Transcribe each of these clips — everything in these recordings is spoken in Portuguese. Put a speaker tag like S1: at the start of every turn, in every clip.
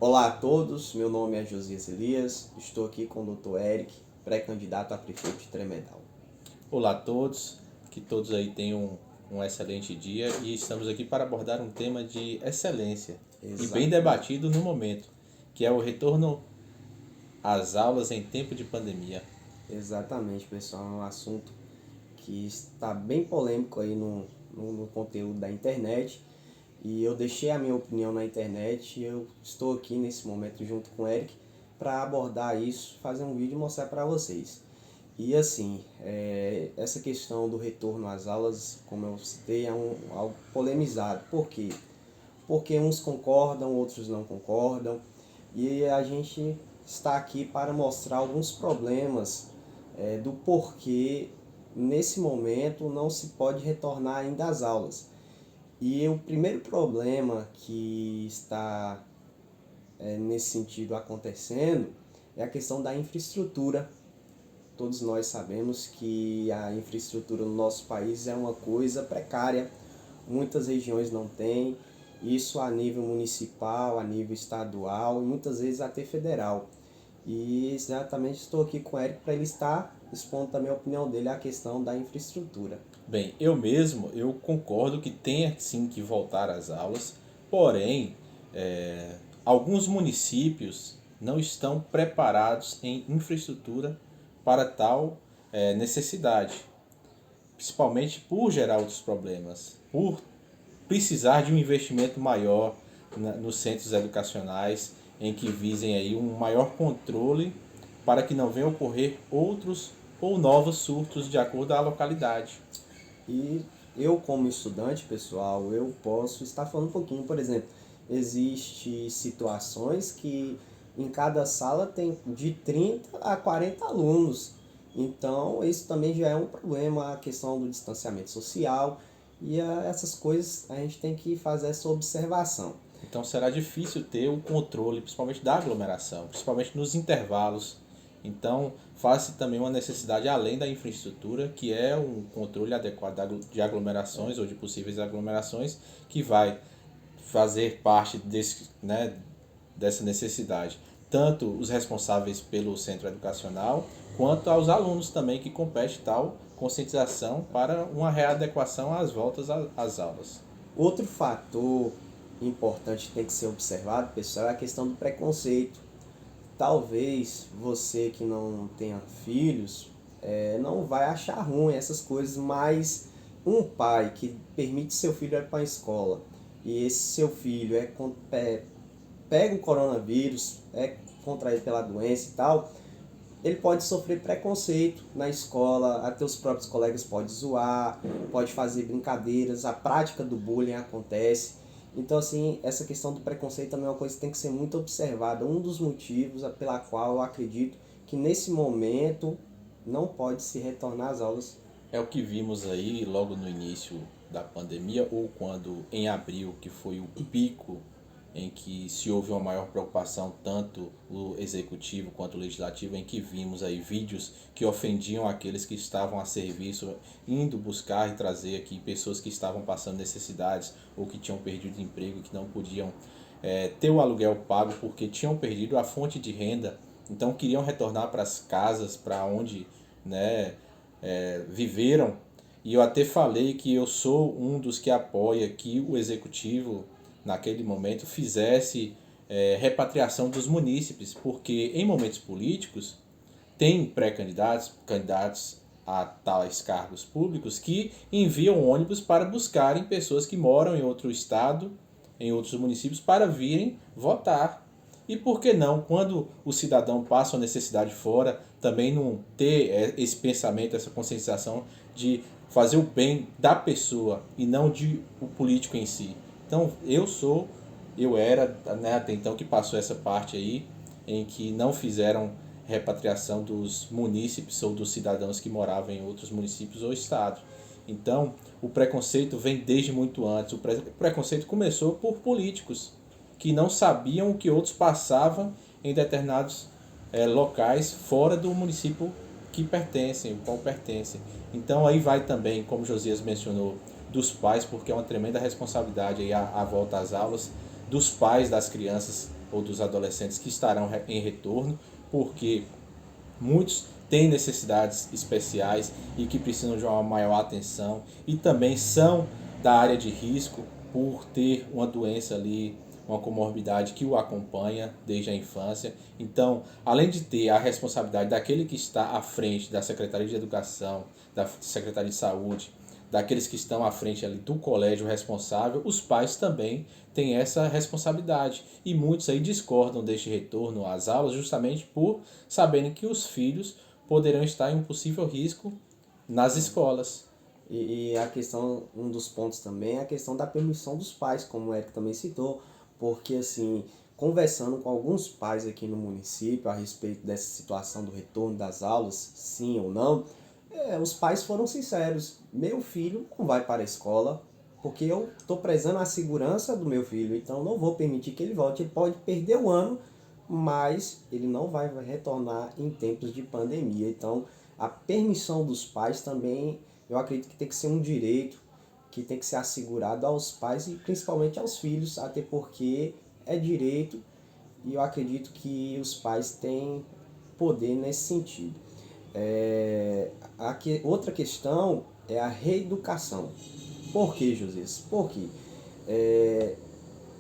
S1: Olá a todos, meu nome é Josias Elias, estou aqui com o Dr. Eric, pré-candidato a prefeito de Tremedal.
S2: Olá a todos, que todos aí tenham um excelente dia e estamos aqui para abordar um tema de excelência e bem
S1: Exatamente,
S2: debatido no momento, que é o retorno às aulas em tempo de pandemia.
S1: exatamente, pessoal, é um assunto que está bem polêmico aí no conteúdo da internet e eu deixei a minha opinião na internet e eu estou aqui nesse momento junto com o Eric para abordar isso, fazer um vídeo e mostrar para vocês. E assim, essa questão do retorno às aulas, como eu citei, é algo polemizado. Por quê? Porque uns concordam, outros não concordam, e a gente está aqui para mostrar alguns problemas do porquê nesse momento não se pode retornar ainda às aulas. E o primeiro problema que está nesse sentido acontecendo é a questão da infraestrutura. Todos nós sabemos que a infraestrutura no nosso país é uma coisa precária, muitas regiões não têm, isso a nível municipal, a nível estadual e muitas vezes até federal. E exatamente estou aqui com o Eric para ele estar expondo também a opinião dele a questão da infraestrutura.
S2: Bem, eu concordo que tenha sim que voltar às aulas, porém, alguns municípios não estão preparados em infraestrutura para tal necessidade, principalmente por gerar outros problemas, por precisar de um investimento maior nos centros educacionais, em que visem aí um maior controle para que não venham a ocorrer outros ou novos surtos de acordo com a localidade.
S1: E eu, como estudante, pessoal, eu posso estar falando um pouquinho, por exemplo, existe situações que em cada sala tem de 30 a 40 alunos. Então, isso também já é um problema, a questão do distanciamento social e essas coisas a gente tem que fazer essa observação.
S2: Então será difícil ter o controle, principalmente da aglomeração, principalmente nos intervalos. Então faz-se também uma necessidade além da infraestrutura, que é um controle adequado de aglomerações ou de possíveis aglomerações, que vai fazer parte dessa necessidade. Tanto os responsáveis pelo centro educacional, quanto aos alunos também que compete tal conscientização para uma readequação às voltas às aulas.
S1: Outro fator importante que tem que ser observado, pessoal, é a questão do preconceito. Talvez você que não tenha filhos não vai achar ruim essas coisas, mas um pai que permite seu filho ir para a escola e esse seu filho pega o coronavírus, é contraído pela doença e tal, ele pode sofrer preconceito na escola, até os próprios colegas podem zoar, pode fazer brincadeiras, a prática do bullying acontece. Então, assim, essa questão do preconceito também é uma coisa que tem que ser muito observada. Um dos motivos pela qual eu acredito que nesse momento não pode se retornar às aulas.
S2: É o que vimos aí logo no início da pandemia, ou quando em abril, que foi o pico em que se houve uma maior preocupação, tanto o executivo quanto o legislativo, em que vimos aí vídeos que ofendiam aqueles que estavam a serviço, indo buscar e trazer aqui pessoas que estavam passando necessidades ou que tinham perdido emprego, que não podiam ter o aluguel pago porque tinham perdido a fonte de renda, então queriam retornar para as casas, para onde, né, viveram. E eu até falei que eu sou um dos que apoia que o executivo, naquele momento, fizesse repatriação dos munícipes, porque em momentos políticos tem pré-candidatos, candidatos a tais cargos públicos que enviam ônibus para buscarem pessoas que moram em outro estado, em outros municípios, para virem votar. E por que não, quando o cidadão passa uma necessidade fora, também não ter esse pensamento, essa conscientização de fazer o bem da pessoa e não de o político em si. Então eu era, né, até então que passou essa parte aí em que não fizeram repatriação dos munícipes ou dos cidadãos que moravam em outros municípios ou estados. Então, o preconceito vem desde muito antes. O preconceito começou por políticos que não sabiam o que outros passavam em determinados locais fora do município que pertencem, o qual pertencem. Então aí vai também, como Josias mencionou, dos pais, porque é uma tremenda responsabilidade aí a volta às aulas, dos pais das crianças ou dos adolescentes que estarão em retorno, porque muitos têm necessidades especiais e que precisam de uma maior atenção e também são da área de risco por ter uma doença ali, uma comorbidade que o acompanha desde a infância. Então, além de ter a responsabilidade daquele que está à frente da Secretaria de Educação, da Secretaria de Saúde, daqueles que estão à frente ali do colégio responsável, os pais também têm essa responsabilidade. E muitos aí discordam deste retorno às aulas justamente por saberem que os filhos poderão estar em um possível risco nas escolas.
S1: E a questão, um dos pontos também é a questão da permissão dos pais, como o Eric também citou, porque assim, conversando com alguns pais aqui no município a respeito dessa situação do retorno das aulas, sim ou não, os pais foram sinceros. Meu filho não vai para a escola porque eu estou prezando a segurança do meu filho, então não vou permitir que ele volte. Ele pode perder o ano, mas ele não vai retornar em tempos de pandemia. Então, a permissão dos pais também, eu acredito que tem que ser um direito que tem que ser assegurado aos pais e principalmente aos filhos, até porque é direito e eu acredito que os pais têm poder nesse sentido. Outra questão é a reeducação. Por que, José? Porque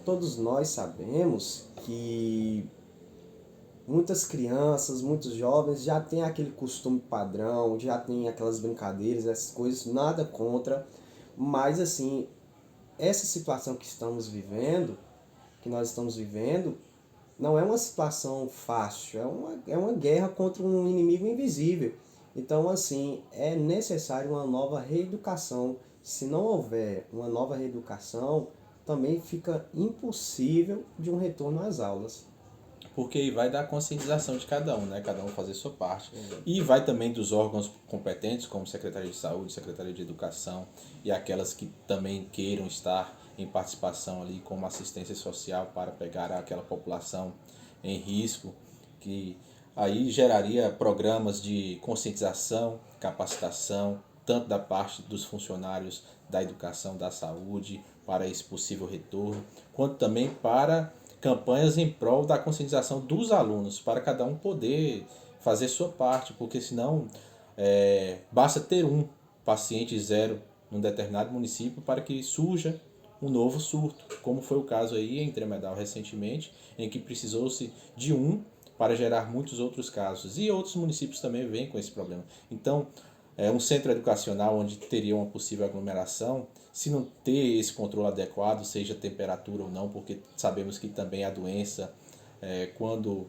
S1: todos nós sabemos que muitas crianças, muitos jovens já têm aquele costume padrão, já têm aquelas brincadeiras, essas coisas, nada contra, mas assim, essa situação que nós estamos vivendo, não é uma situação fácil, é uma guerra contra um inimigo invisível. Então, assim, é necessário uma nova reeducação. Se não houver uma nova reeducação, também fica impossível de um retorno às aulas.
S2: Porque aí vai dar conscientização de cada um, né? Cada um fazer sua parte. E vai também dos órgãos competentes, como Secretaria de Saúde, Secretaria de Educação, e aquelas que também queiram estar em participação ali como assistência social para pegar aquela população em risco, que aí geraria programas de conscientização, capacitação, tanto da parte dos funcionários da educação, da saúde, para esse possível retorno, quanto também para campanhas em prol da conscientização dos alunos, para cada um poder fazer sua parte, porque senão basta ter um paciente zero num determinado município para que surja um novo surto, como foi o caso aí em Tremedal recentemente, em que precisou-se de um para gerar muitos outros casos. E outros municípios também vêm com esse problema. Então, um centro educacional onde teria uma possível aglomeração, se não ter esse controle adequado, seja temperatura ou não, porque sabemos que também a doença, quando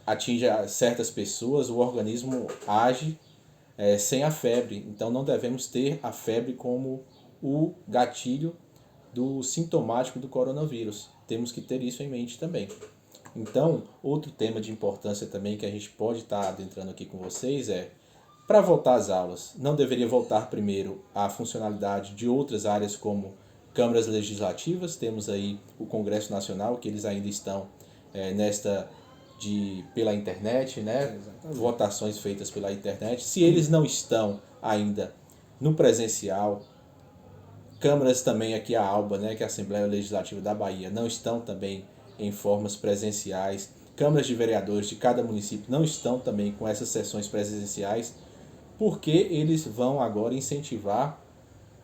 S2: atinge certas pessoas, o organismo age sem a febre. Então não devemos ter a febre como o gatilho do sintomático do coronavírus. Temos que ter isso em mente também. Então, outro tema de importância também que a gente pode estar adentrando aqui com vocês para voltar às aulas, não deveria voltar primeiro a funcionalidade de outras áreas como câmaras legislativas, temos aí o Congresso Nacional, que eles ainda estão pela internet, né? Votações feitas pela internet. Se eles não estão ainda no presencial, câmaras também aqui a ALBA, né, que é a Assembleia Legislativa da Bahia, não estão também em formas presenciais. Câmaras de vereadores de cada município não estão também com essas sessões presenciais, porque eles vão agora incentivar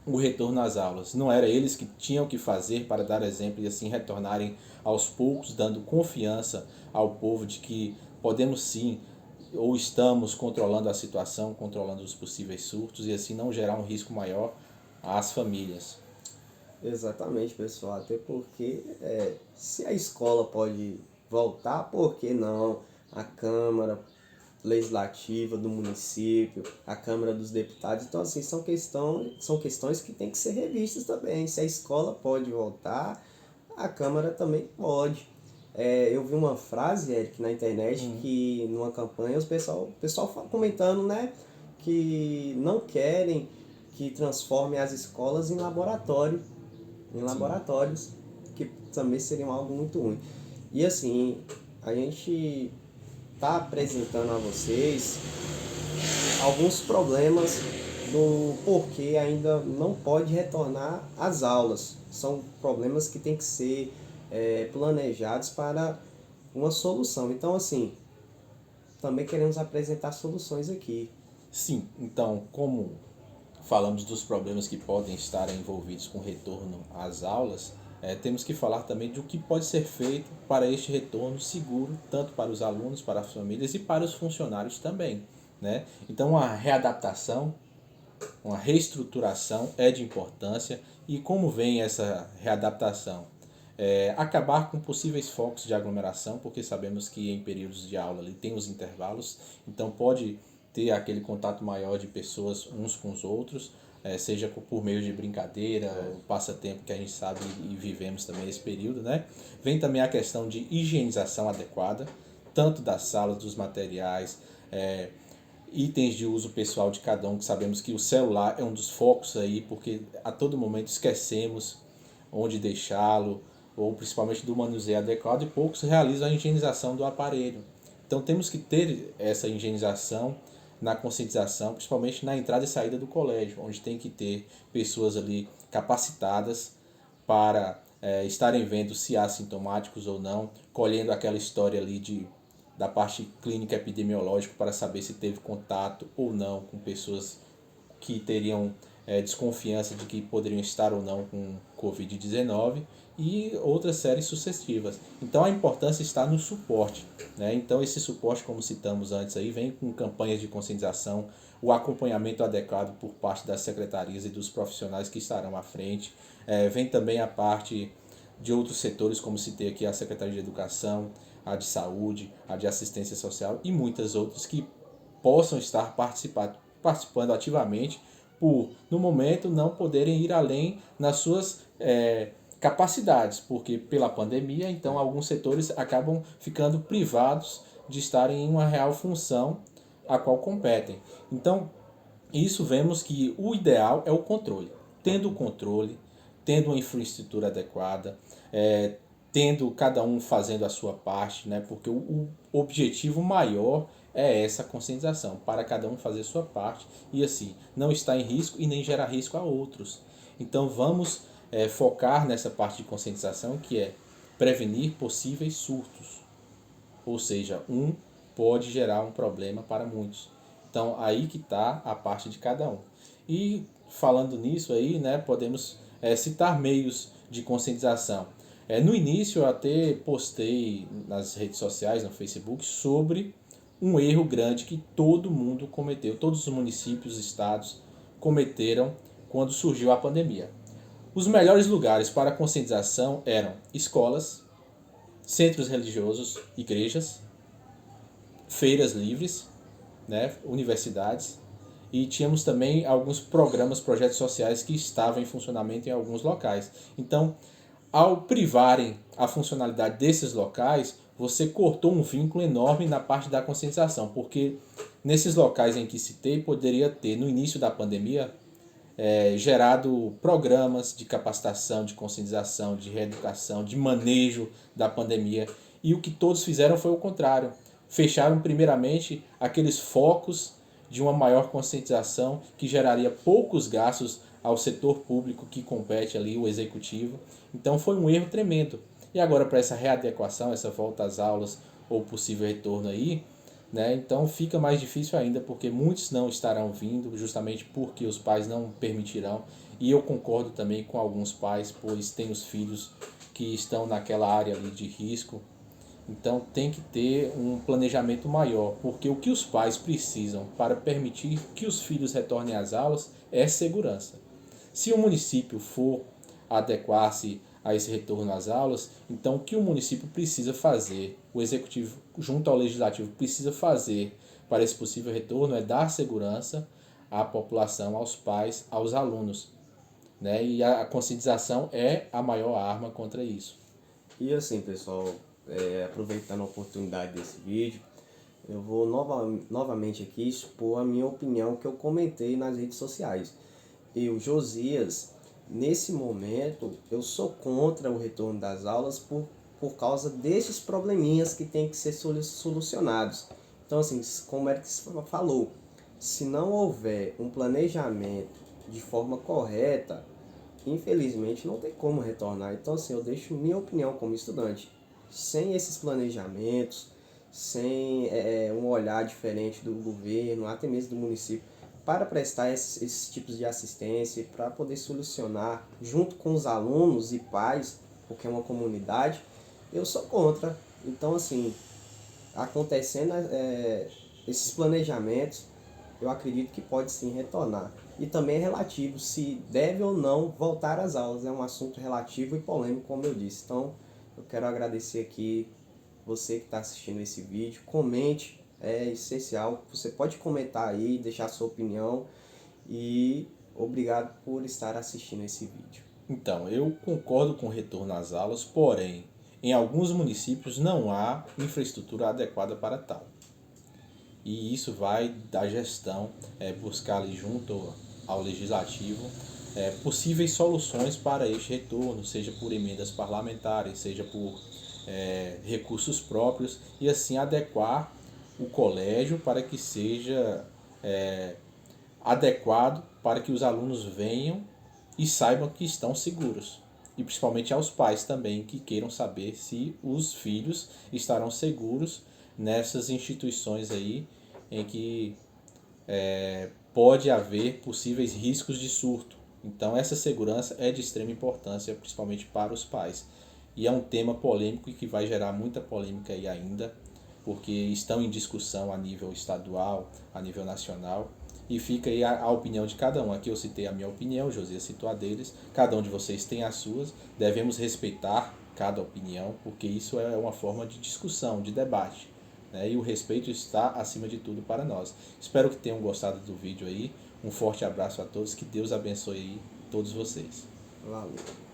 S2: o retorno às aulas. Não era eles que tinham que fazer para dar exemplo e assim retornarem aos poucos, dando confiança ao povo de que podemos sim, ou estamos controlando a situação, controlando os possíveis surtos e assim não gerar um risco maior às famílias.
S1: Exatamente, pessoal. Até porque se a escola pode voltar, por que não? A Câmara Legislativa do município, a Câmara dos Deputados. Então, assim, são questões que têm que ser revistas também. Se a escola pode voltar, a Câmara também pode. Eu vi uma frase, Eric, na internet, que numa campanha o pessoal comentando, né, que não querem que transformem as escolas em laboratórios, que também seriam algo muito ruim. E assim, a gente está apresentando a vocês alguns problemas do porquê ainda não pode retornar às aulas. São problemas que têm que ser planejados para uma solução. Então, assim, também queremos apresentar soluções aqui.
S2: Sim, então, como falamos dos problemas que podem estar envolvidos com o retorno às aulas, temos que falar também de o que pode ser feito para este retorno seguro, tanto para os alunos, para as famílias e para os funcionários também, né? Então, a readaptação, uma reestruturação é de importância. E como vem essa readaptação? Acabar com possíveis focos de aglomeração, porque sabemos que em períodos de aula ali tem os intervalos, então pode ter aquele contato maior de pessoas uns com os outros, seja por meio de brincadeira, o passatempo que a gente sabe e vivemos também esse período, né? Vem também a questão de higienização adequada, tanto das salas, dos materiais, itens de uso pessoal de cada um, que sabemos que o celular é um dos focos aí, porque a todo momento esquecemos onde deixá-lo, ou principalmente do manuseio adequado, e poucos realizam a higienização do aparelho. Então temos que ter essa higienização na conscientização, principalmente na entrada e saída do colégio, onde tem que ter pessoas ali capacitadas para estarem vendo se há sintomáticos ou não, colhendo aquela história ali da parte clínica epidemiológica para saber se teve contato ou não com pessoas que teriam desconfiança de que poderiam estar ou não com Covid-19 e outras séries sucessivas. Então a importância está no suporte, né? Então esse suporte, como citamos antes, aí, vem com campanhas de conscientização, o acompanhamento adequado por parte das secretarias e dos profissionais que estarão à frente. Vem também a parte de outros setores, como citei aqui, a Secretaria de Educação, a de Saúde, a de Assistência Social e muitas outras que possam estar participando ativamente por, no momento, não poderem ir além nas suas capacidades, porque pela pandemia, então, alguns setores acabam ficando privados de estarem em uma real função a qual competem. Então, isso vemos que o ideal é o controle. Tendo o controle, tendo uma infraestrutura adequada, tendo cada um fazendo a sua parte, né? Porque o objetivo maior é essa conscientização, para cada um fazer a sua parte e assim, não estar em risco e nem gerar risco a outros. Então vamos focar nessa parte de conscientização que é prevenir possíveis surtos. Ou seja, um pode gerar um problema para muitos. Então aí que está a parte de cada um. E falando nisso aí, né, podemos citar meios de conscientização. No início eu até postei nas redes sociais, no Facebook, sobre um erro grande que todo mundo cometeu, todos os municípios, estados cometeram quando surgiu a pandemia. Os melhores lugares para conscientização eram escolas, centros religiosos, igrejas, feiras livres, né, universidades, e tínhamos também alguns programas, projetos sociais que estavam em funcionamento em alguns locais. Então, ao privarem a funcionalidade desses locais, você cortou um vínculo enorme na parte da conscientização, porque nesses locais em que citei, poderia ter, no início da pandemia, gerado programas de capacitação, de conscientização, de reeducação, de manejo da pandemia. E o que todos fizeram foi o contrário. Fecharam primeiramente aqueles focos de uma maior conscientização que geraria poucos gastos ao setor público que compete ali, o executivo. Então foi um erro tremendo. E agora para essa readequação, essa volta às aulas ou possível retorno aí, né? Então fica mais difícil ainda porque muitos não estarão vindo justamente porque os pais não permitirão. E eu concordo também com alguns pais, pois tem os filhos que estão naquela área ali de risco. Então tem que ter um planejamento maior, porque o que os pais precisam para permitir que os filhos retornem às aulas é segurança. Se o município for adequar-se a esse retorno às aulas, então o que o município precisa fazer, o executivo junto ao legislativo precisa fazer para esse possível retorno é dar segurança à população, aos pais, aos alunos, né? E a conscientização é a maior arma contra isso.
S1: E assim, pessoal, aproveitando a oportunidade desse vídeo, eu vou novamente aqui expor a minha opinião que eu comentei nas redes sociais. Eu, Josias, nesse momento, eu sou contra o retorno das aulas por causa desses probleminhas que tem que ser solucionados. Então, assim, como é que você falou, se não houver um planejamento de forma correta, infelizmente não tem como retornar. Então assim, eu deixo minha opinião como estudante. Sem esses planejamentos, sem um olhar diferente do governo, até mesmo do município, para prestar esses tipos de assistência, para poder solucionar junto com os alunos e pais, porque é uma comunidade, eu sou contra. Então assim, acontecendo esses planejamentos, eu acredito que pode sim retornar. E também é relativo se deve ou não voltar às aulas. É um assunto relativo e polêmico, como eu disse. Então, eu quero agradecer aqui você que está assistindo esse vídeo. Comente, é essencial. Você pode comentar aí, deixar sua opinião. E obrigado por estar assistindo esse vídeo.
S2: Então, eu concordo com o retorno às aulas, porém, em alguns municípios não há infraestrutura adequada para tal. E isso vai da gestão buscar ali junto ao legislativo possíveis soluções para este retorno, seja por emendas parlamentares, seja por recursos próprios, e assim adequar o colégio para que seja adequado para que os alunos venham e saibam que estão seguros. E principalmente aos pais também que queiram saber se os filhos estarão seguros nessas instituições aí em que pode haver possíveis riscos de surto. Então essa segurança é de extrema importância, principalmente para os pais. E é um tema polêmico e que vai gerar muita polêmica aí ainda, porque estão em discussão a nível estadual, a nível nacional, e fica aí a opinião de cada um. Aqui eu citei a minha opinião, Josias citou a deles, cada um de vocês tem as suas, devemos respeitar cada opinião, porque isso é uma forma de discussão, de debate, né? E o respeito está acima de tudo para nós. Espero que tenham gostado do vídeo aí, um forte abraço a todos, que Deus abençoe aí todos vocês.
S1: Valeu.